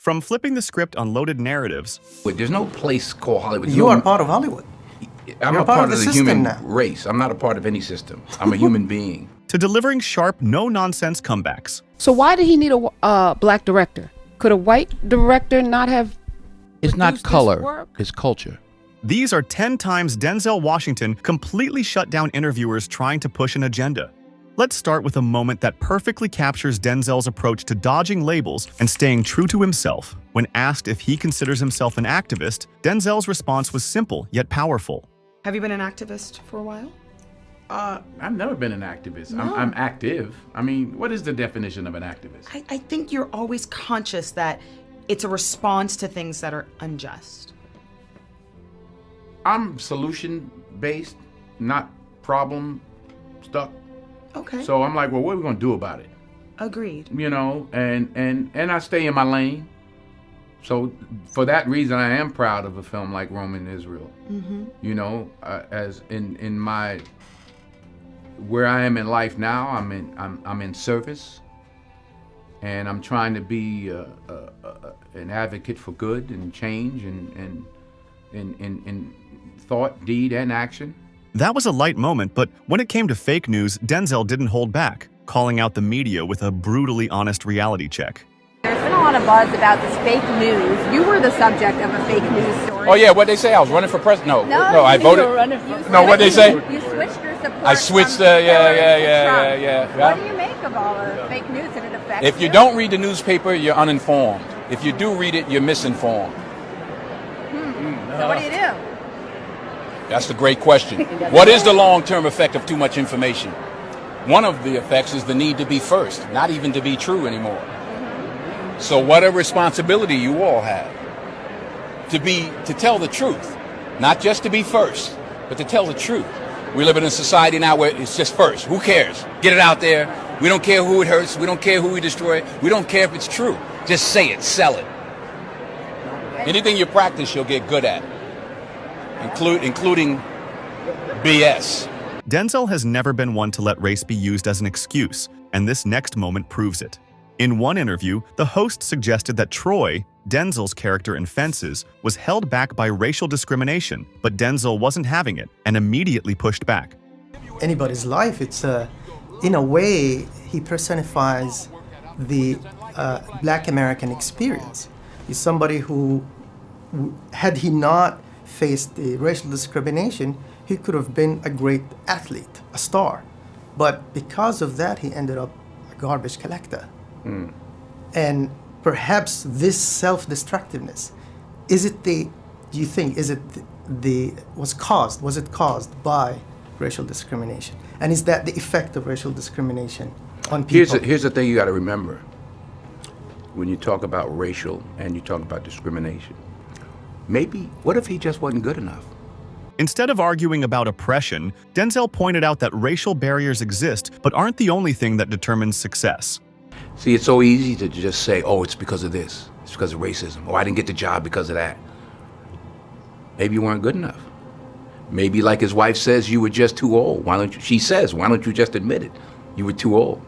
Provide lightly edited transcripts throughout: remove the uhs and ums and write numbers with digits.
From flipping the script on loaded narratives, There's no place called Hollywood. You are part of Hollywood. I'm a part of the human race. I'm not a part of any system. I'm a human being. to delivering sharp, no-nonsense comebacks. So why did he need a black director? Could a white director not have? It's not color, it's culture. These are 10 times Denzel Washington completely shut down interviewers trying to push an agenda. Let's start with a moment that perfectly captures Denzel's approach to dodging labels and staying true to himself. When asked if he considers himself an activist, Denzel's response was simple yet powerful. Have you been an activist for a while? I've never been an activist. No. I'm active. I mean, what is the definition of an activist? I think you're always conscious that it's a response to things that are unjust. I'm solution-based, not problem-stuck. Okay. So I'm like, well, what are we gonna do about it? Agreed. You know, and I stay in my lane. So for that reason, I am proud of a film like Rome in Israel. Mm-hmm. You know, as in my where I am in life now, I'm in service, and I'm trying to be an advocate for good and change and in thought, deed, and action. That was a light moment, but when it came to fake news, Denzel didn't hold back, calling out the media with a brutally honest reality check. There's been a lot of buzz about this fake news. You were the subject of a fake news story. Oh yeah, what they say? I was running for president. No, I you voted. were running No, what they say? You switched your support. I switched. from Hillary to Yeah. Trump. What do you make of all the fake news and it affects If you don't read the newspaper, you're uninformed. If you do read it, you're misinformed. So what do you do? That's a great question. What is the long-term effect of too much information? One of the effects is the need to be first, not even to be true anymore. So what a responsibility you all have to tell the truth, not just to be first, but to tell the truth. We live in a society now where it's just first. Who cares? Get it out there. We don't care who it hurts. We don't care who we destroy. We don't care if it's true. Just say it, sell it. Anything you practice, you'll get good at, including BS. Denzel has never been one to let race be used as an excuse, and this next moment proves it. In one interview, the host suggested that Troy, Denzel's character in Fences, was held back by racial discrimination, but Denzel wasn't having it and immediately pushed back. Anybody's life, it's in a way, he personifies the Black American experience. He's somebody who, had he not faced the racial discrimination, he could have been a great athlete, a star. But because of that, he ended up a garbage collector. And perhaps this self-destructiveness, was it caused by racial discrimination? And is that the effect of racial discrimination on people? Here's the thing you got to remember. When you talk about racial and you talk about discrimination, what if he just wasn't good enough? Instead of arguing about oppression, Denzel pointed out that racial barriers exist but aren't the only thing that determines success. See, it's so easy to just say, oh, it's because of this. It's because of racism. Oh, I didn't get the job because of that. Maybe you weren't good enough. Maybe, like his wife says, you were just too old. She says, why don't you just admit it? You were too old.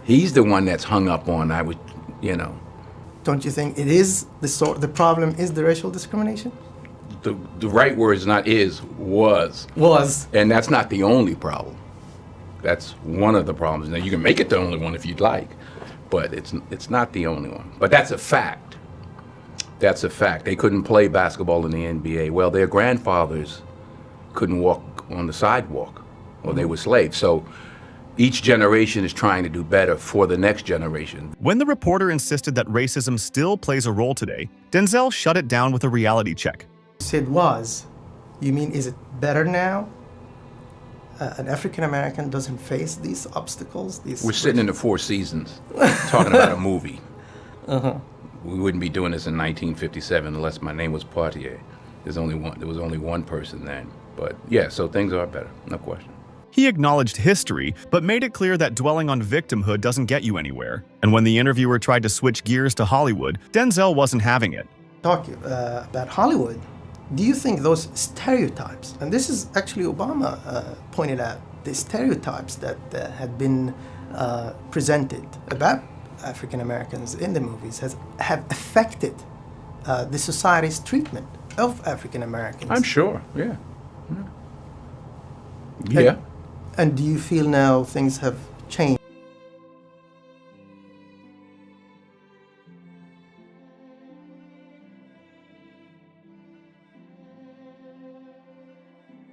He's the one that's hung up on, Don't you think it is the problem is the racial discrimination? The right word is not is, was. Was. And that's not the only problem. That's one of the problems. Now, you can make it the only one if you'd like, but it's not the only one. But that's a fact. That's a fact. They couldn't play basketball in the NBA. Well, their grandfathers couldn't walk on the sidewalk, or they were slaves. So each generation is trying to do better for the next generation. When the reporter insisted that racism still plays a role today, Denzel shut it down with a reality check. You said was. You mean, is it better now? An African American doesn't face these obstacles? We're sitting in the Four Seasons talking about a movie. We wouldn't be doing this in 1957 unless my name was Poitier. There was only one person then. But yeah, so things are better, no question. He acknowledged history, but made it clear that dwelling on victimhood doesn't get you anywhere. And when the interviewer tried to switch gears to Hollywood, Denzel wasn't having it. Talk about Hollywood. Do you think those stereotypes, and this is actually Obama pointed out, the stereotypes that had been presented about African Americans in the movies have affected the society's treatment of African Americans. I'm sure, yeah. Yeah. And do you feel now things have changed?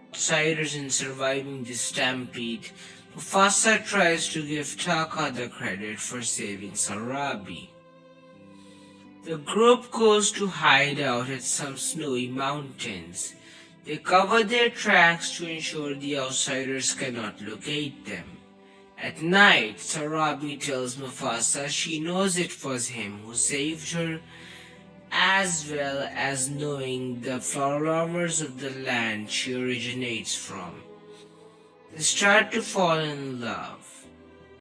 Outsiders in surviving the stampede, Mufasa tries to give Taka the credit for saving Sarabi. The group goes to hide out at some snowy mountains. They cover their tracks to ensure the outsiders cannot locate them. At night, Sarabi tells Mufasa she knows it was him who saved her, as well as knowing the flowers of the land she originates from. They start to fall in love.